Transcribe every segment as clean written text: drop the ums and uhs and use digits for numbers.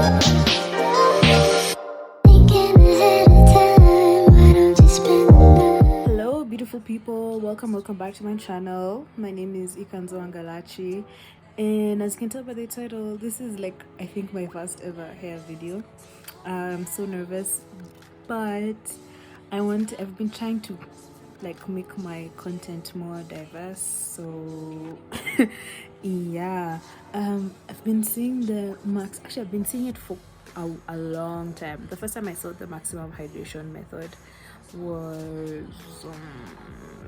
Hello beautiful people, welcome back to my channel. My name is iwangalachi, and as you can tell by the title, this is like I think my first ever hair video. I'm so nervous, but I've been trying to like make my content more diverse, so yeah. I've been seeing the max, actually I've been seeing it for a long time. The first time I saw the maximum hydration method was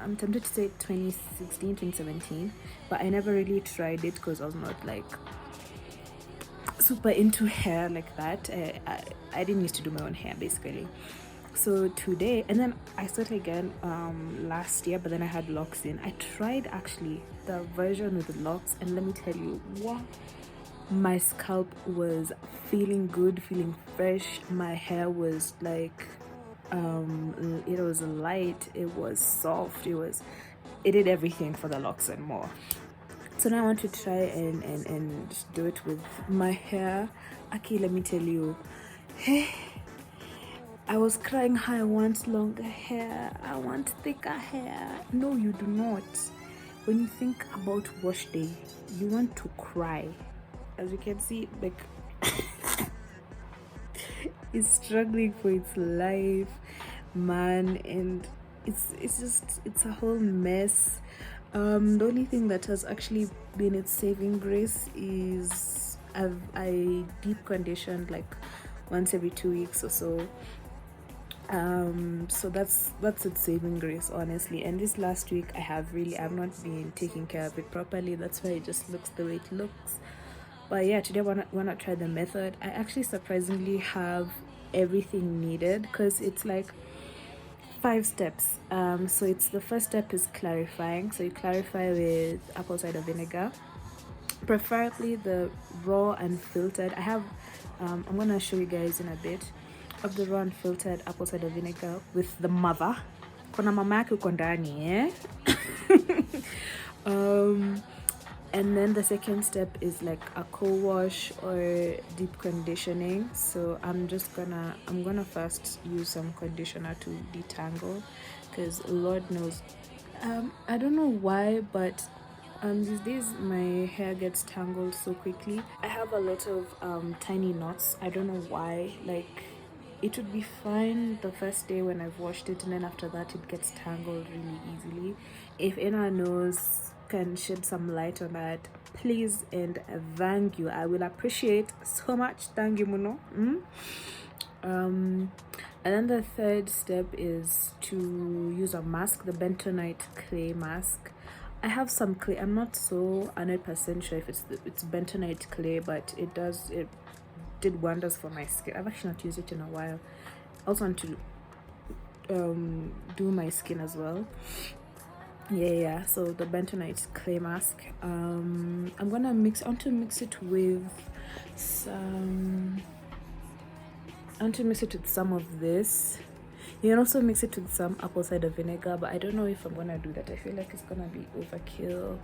I'm tempted to say 2016, 2017, but I never really tried it because I was not like super into hair like that. I didn't used to do my own hair basically. So today, and then I started again last year, but then I had locks in. I tried actually the version with the locks, and let me tell you what, my scalp was feeling good, feeling fresh. My hair was like it was light, it was soft, it did everything for the locks and more. So now I want to try and do it with my hair. Okay, let me tell you, hey, I was crying how I want longer hair, I want thicker hair. No, you do not. When you think about wash day, you want to cry. As you can see, like it's struggling for its life, man, and it's a whole mess. The only thing that has actually been its saving grace is I deep conditioned like once every 2 weeks or so. So that's its saving grace, honestly. And this last week I've not been taking care of it properly. That's why it just looks the way it looks. But yeah, today why not try the method. I actually surprisingly have everything needed because it's like 5 steps. So it's the first step is clarifying. So you clarify with apple cider vinegar, preferably the raw and filtered. I have I'm gonna show you guys in a bit of the raw and filtered apple cider vinegar with the mother. Kona mama yake uko ndani, eh? And then the second step is like a co-wash or deep conditioning. So I'm gonna first use some conditioner to detangle, because Lord knows I don't know why, but these days my hair gets tangled so quickly. I have a lot of tiny knots. I don't know why. Like, it would be fine the first day when I've washed it, and then after that it gets tangled really easily. If anyone knows, can shed some light on that, please and thank you. I will appreciate so much. Thank you, Muno. And then the third step is to use a mask, the bentonite clay mask. I have some clay. I'm not so 100% sure if it's bentonite clay, but it did wonders for my skin. I've actually not used it in a while. I also want to do my skin as well. Yeah. So the bentonite clay mask. I want to mix it with some. I want to mix it with some of this. You can also mix it with some apple cider vinegar, but I don't know if I'm gonna do that. I feel like it's gonna be overkill.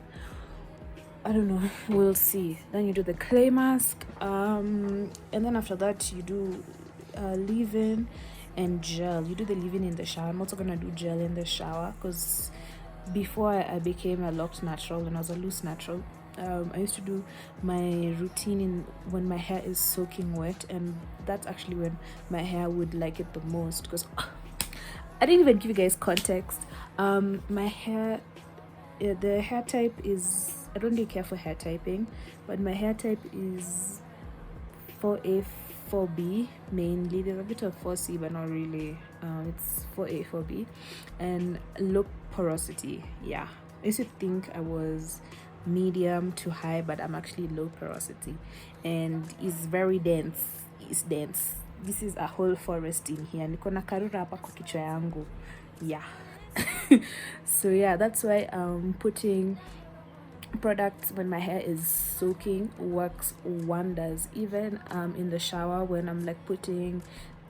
I don't know, we'll see. Then you do the clay mask, and then after that you do leave-in and gel. You do the leave-in in the shower. I'm also gonna do gel in the shower, because before I became a locked natural and I was a loose natural, I used to do my routine when my hair is soaking wet, and that's actually when my hair would like it the most, because I didn't even give you guys context. My hair, the hair type is, I don't really care for hair typing, but my hair type is 4A, 4B mainly. There's a bit of 4C, but not really. It's 4A, 4B, and low porosity. Yeah, I used to think I was medium to high, but I'm actually low porosity, and it's very dense. It's dense. This is a whole forest in here. Niko na karura hapa kwa kichwa yangu. Yeah. So yeah, that's why putting products when my hair is soaking works wonders. Even in the shower, when I'm like putting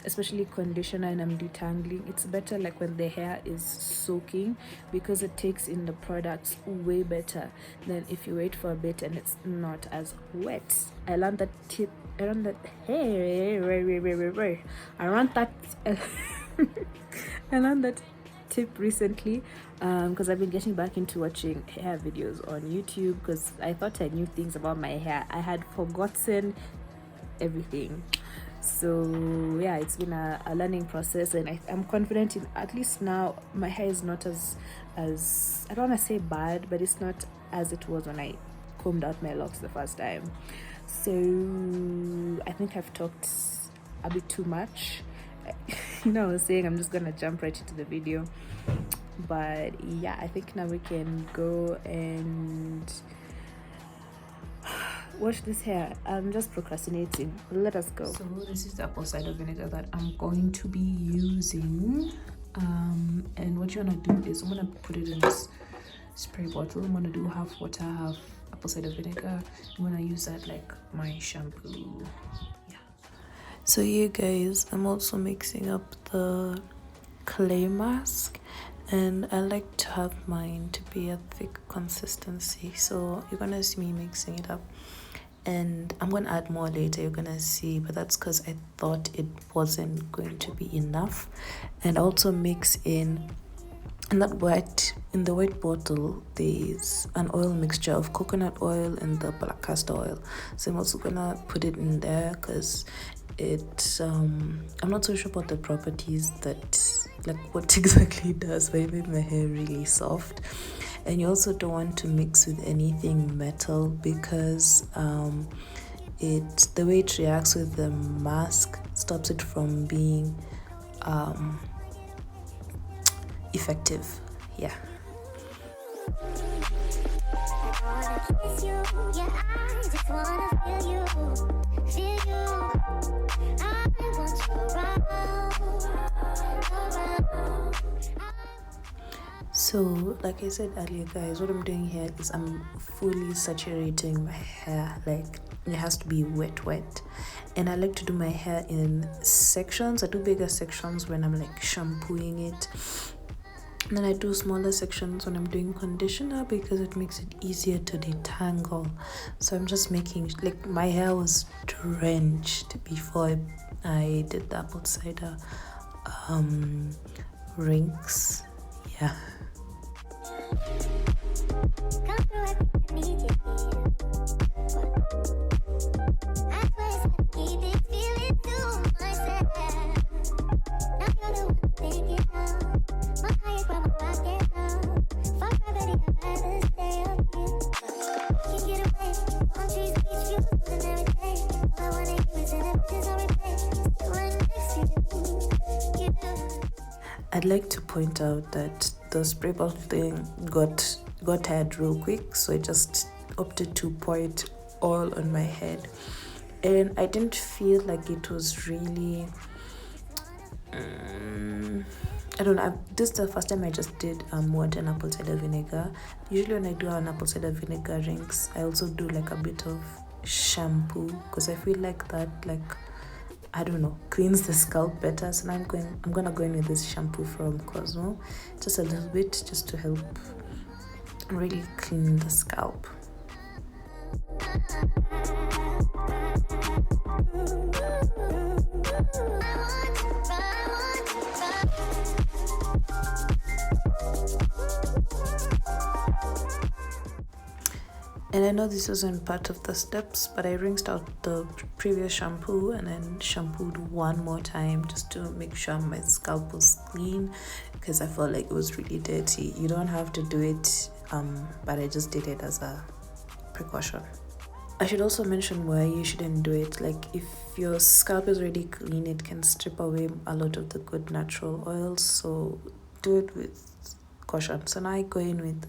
especially conditioner and I'm detangling, it's better like when the hair is soaking, because it takes in the products way better than if you wait for a bit and it's not as wet. I learned that tip around that around that I learned that tip recently, because I've been getting back into watching hair videos on YouTube, because I thought I knew things about my hair. I had forgotten everything. So yeah, it's been a learning process, and I'm confident in, at least now my hair is not as I don't want to say bad, but it's not as it was when I combed out my locks the first time. So I think I've talked a bit too much. I was saying I'm just gonna jump right into the video, but yeah, I think now we can go and wash this hair. I'm just procrastinating. Let us go. So this is the apple cider vinegar that I'm going to be using, and what you want to do is I'm going to put it in this spray bottle. I'm going to do half water, half apple cider vinegar. I'm going to use that like my shampoo. Yeah. So you guys, I'm also mixing up the clay mask, and I like to have mine to be a thick consistency, so you're gonna see me mixing it up, and I'm gonna add more later, you're gonna see, but that's because I thought it wasn't going to be enough. And also mix in the white bottle, there's an oil mixture of coconut oil and the black castor oil, so I'm also gonna put it in there because I'm not so sure about the properties, that like what exactly it does, but it made my hair really soft. And you also don't want to mix with anything metal, because the way it reacts with the mask stops it from being effective. Yeah. So like I said earlier, guys, what I'm doing here is I'm fully saturating my hair, like it has to be wet, and I like to do my hair in sections. I do bigger sections when I'm like shampooing it, and then I do smaller sections when I'm doing conditioner, because it makes it easier to detangle. So I'm just making, like, my hair was drenched before I did the apple cider rings. Yeah. I'd like to point out that the spray bottle thing got tired real quick, so I just opted to pour it all on my head, and I didn't feel like it was really I don't know, this is the first time I just did water and apple cider vinegar. Usually when I do an apple cider vinegar rings, I also do like a bit of shampoo, because I feel like that, like, I don't know, cleans the scalp better. So now I'm gonna go in with this shampoo from Cosmo, just a little bit, just to help really clean the scalp. And I know this wasn't part of the steps, but I rinsed out the previous shampoo and then shampooed one more time just to make sure my scalp was clean, because I felt like it was really dirty. You don't have to do it, but I just did it as a precaution. I should also mention why you shouldn't do it. Like, if your scalp is already clean, it can strip away a lot of the good natural oils, so do it with caution. So now I go in with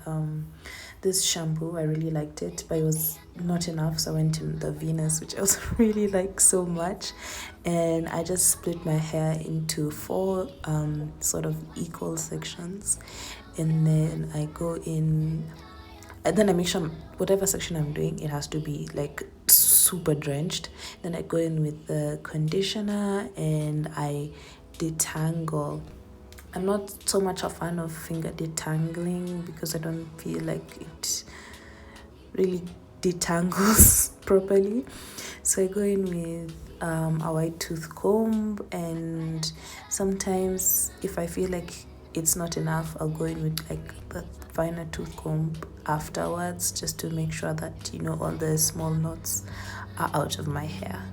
this shampoo. I really liked it, but it was not enough, so I went in the Venus, which I also really like so much, and I just split my hair into 4 sort of equal sections, and then I go in and then I make sure whatever section I'm doing, it has to be like super drenched. Then I go in with the conditioner and I detangle. I'm not so much a fan of finger detangling because I don't feel like it really detangles properly. So I go in with a white tooth comb, and sometimes if I feel like it's not enough, I'll go in with like the finer tooth comb afterwards, just to make sure that, you know, all the small knots are out of my hair.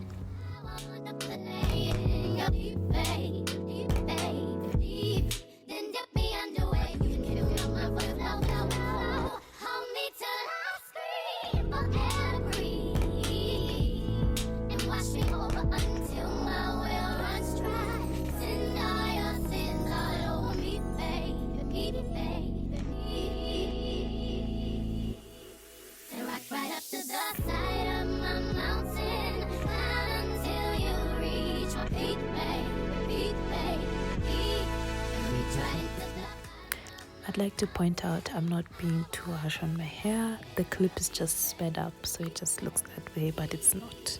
I'd like to point out I'm not being too harsh on my hair. The clip is just sped up, so it just looks that way, but it's not.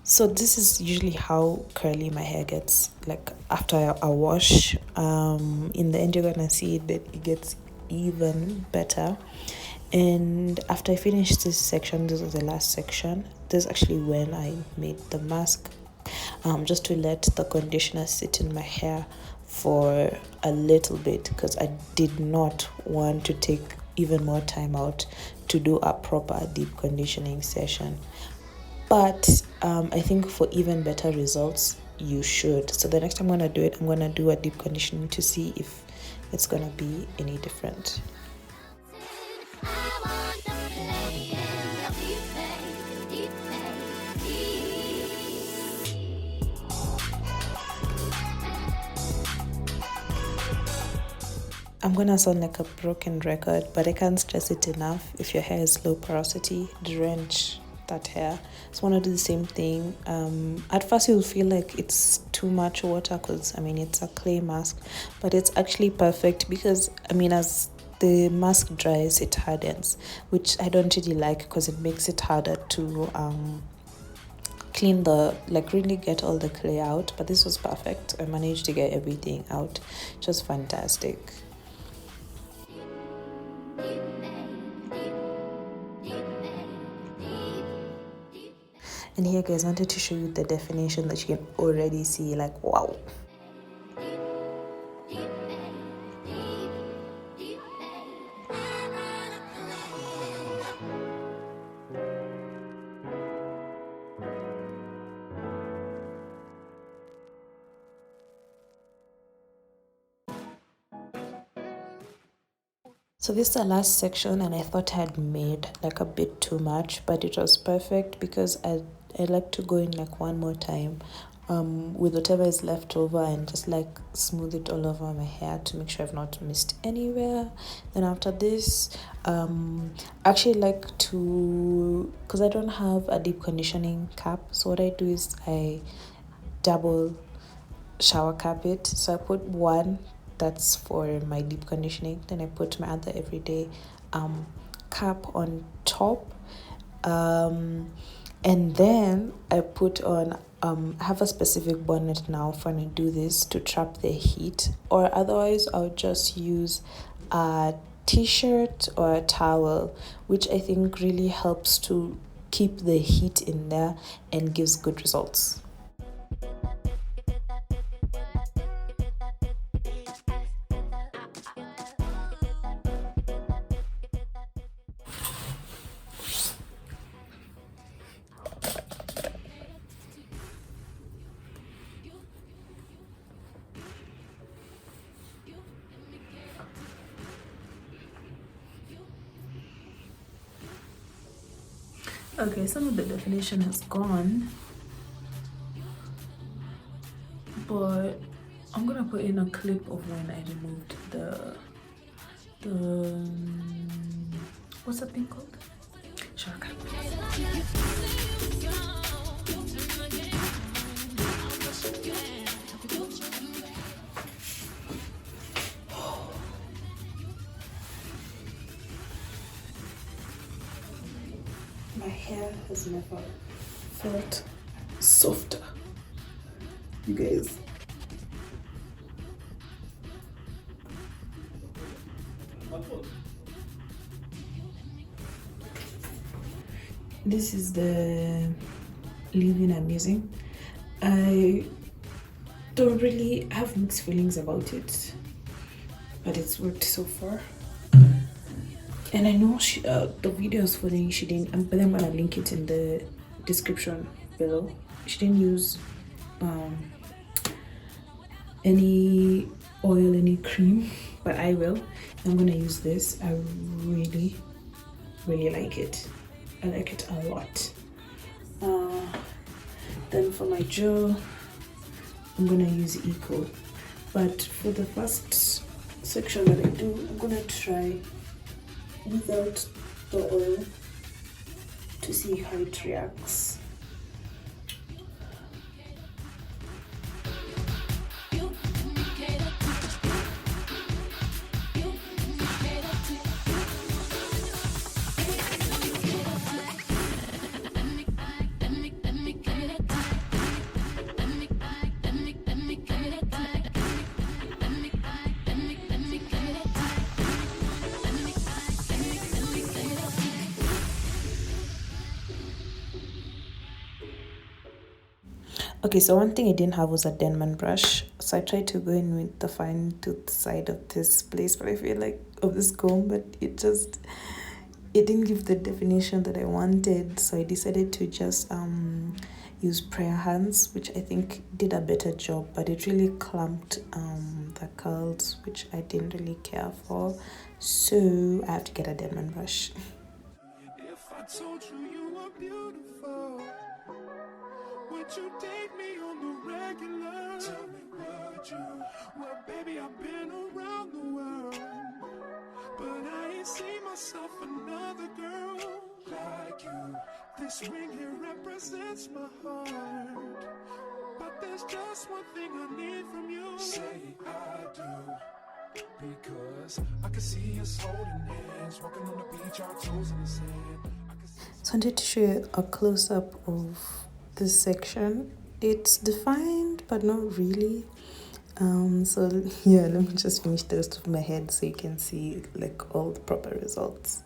So this is usually how curly my hair gets, like after a wash. In the end, you're gonna see that it gets even better. And after I finished this section, this was the last section. This is actually when I made the mask, just to let the conditioner sit in my hair for a little bit, because I did not want to take even more time out to do a proper deep conditioning session. But I think for even better results, you should. So the next time I'm going to do it, I'm going to do a deep conditioning to see if it's going to be any different. I'm gonna sound like a broken record, but I can't stress it enough. If your hair is low porosity, drench that hair. It's want to do the same thing. At first you'll feel like it's too much water, because I mean it's a clay mask, but it's actually perfect because as the mask dries, it hardens, which I don't really like because it makes it harder to clean really get all the clay out. But this was perfect. I managed to get everything out. Just fantastic. And here, guys, wanted to show you the definition that you can already see, like, wow. So this is the last section, and I thought I had made like a bit too much, but it was perfect because I like to go in like one more time with whatever is left over and just like smooth it all over my hair to make sure I've not missed anywhere. Then after this, I actually like to, because I don't have a deep conditioning cap, so what I do is I double shower cap it. So I put one that's for my deep conditioning, then I put my other everyday cap on top, and then I put on I have a specific bonnet now for when I do this to trap the heat, or otherwise I'll just use a t-shirt or a towel, which I think really helps to keep the heat in there and gives good results. Okay, some of the definition has gone, but I'm gonna put in a clip of when I removed the what's that thing called? Shower cap. My hair has never felt softer, you guys. This is the leave-in I'm using. I don't really have mixed feelings about it, but it's worked so far. And I know the videos for the she didn't, but I'm gonna link it in the description below. She didn't use any oil, any cream, but I will. I'm gonna use this. I really like it. I like it a lot. Then for my jaw, I'm gonna use Eco, but for the first section that I do, I'm gonna try without the oil to see how it reacts. Okay, so one thing I didn't have was a Denman brush, so I tried to go in with the fine tooth side of this place, but I feel like of this comb, but it didn't give the definition that I wanted, so I decided to just use prayer hands, which I think did a better job, but it really clumped the curls, which I didn't really care for, so I have to get a Denman brush. If I told you you were beautiful, would you take me on the regular? Tell me, would you? Well, baby, I've been around the world, but I ain't seen myself another girl like you. This ring here represents my heart, but there's just one thing I need from you. Say I do, because I can see us holding hands, walking on the beach, our toes in the sand. So I wanted to show you a close-up of this section. It's defined, but not really. So yeah, let me just finish the rest of my head so you can see like all the proper results.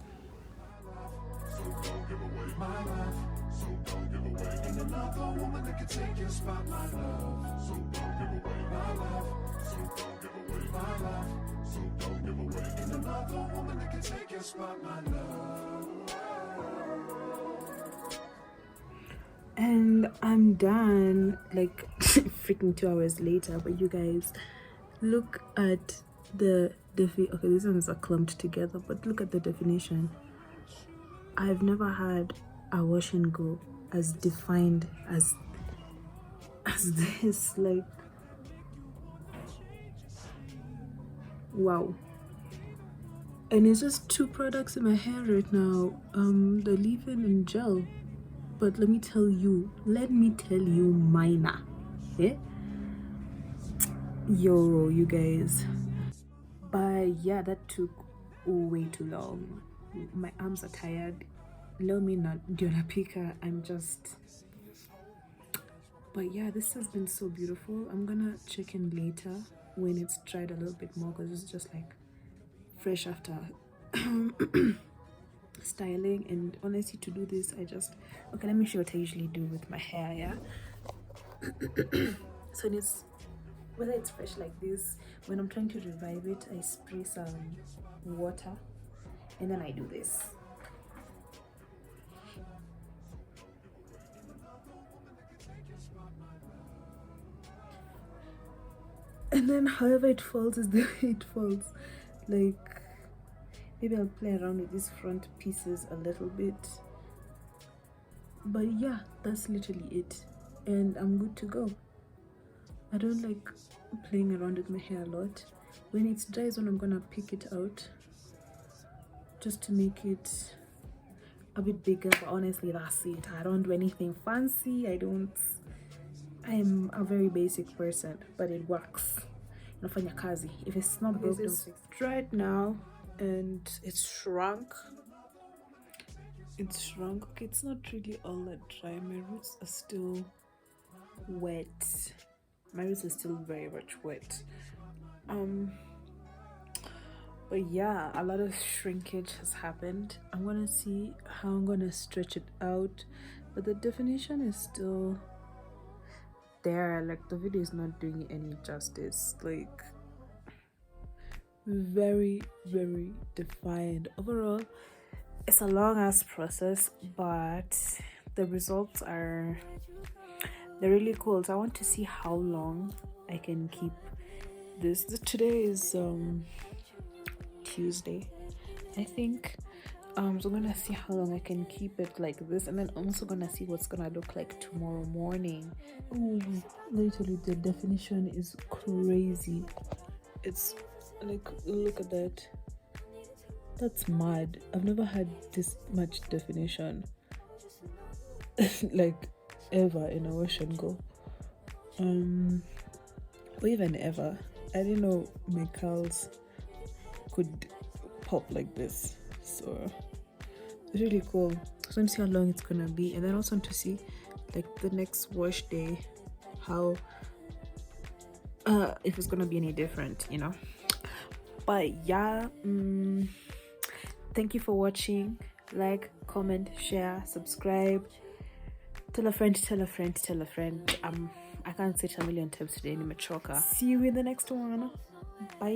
And I'm done, like freaking 2 hours later. But you guys, look at the okay, these ones are clumped together, but look at the definition. I've never had a wash and go as defined as this. Like, wow. And it's just 2 products in my hair right now, the leave-in and gel. But let me tell you, minor, yeah? Yo, you guys. But yeah, that took way too long. My arms are tired. Let me not Pika. I'm just. But yeah, this has been so beautiful. I'm gonna check in later when it's dried a little bit more, because it's just like fresh after styling. And honestly, to do this, I just okay, let me show you what I usually do with my hair. Yeah. So it's whether it's fresh like this, when I'm trying to revive it, I spray some water and then I do this. And then however it falls is the way it falls. Like, maybe I'll play around with these front pieces a little bit, but yeah, that's literally it, and I'm good to go. I don't like playing around with my hair a lot. When it's dry is when I'm gonna pick it out, just to make it a bit bigger. But honestly, that's it. I don't do anything fancy. I don't I'm a very basic person, but it works. Nafanya kazi. If it's not broken, it's dried now and it's shrunk. It's shrunk. Okay, it's not really all that dry. My roots are still wet. My roots are still very much wet. But yeah, a lot of shrinkage has happened. I'm gonna see how I'm gonna stretch it out, but the definition is still there. Like the video is not doing any justice. Like very defined. Overall, it's a long ass process, but the results they're really cool. So I want to see how long I can keep this. Today is Tuesday, I think. So I'm gonna see how long I can keep it like this, and then I'm also gonna see what's gonna look like tomorrow morning. Oh, literally the definition is crazy. It's like, look at that. That's mad. I've never had this much definition like ever in a wash and go. Or even ever. I didn't know my curls could pop like this. So it's really cool. So I'm see how long it's gonna be, and then also to see like the next wash day, how if it's gonna be any different, you know. But yeah, thank you for watching. Like, comment, share, subscribe, tell a friend, tell a friend, tell a friend. I can't say it a million times today in choker. See you in the next one. Bye.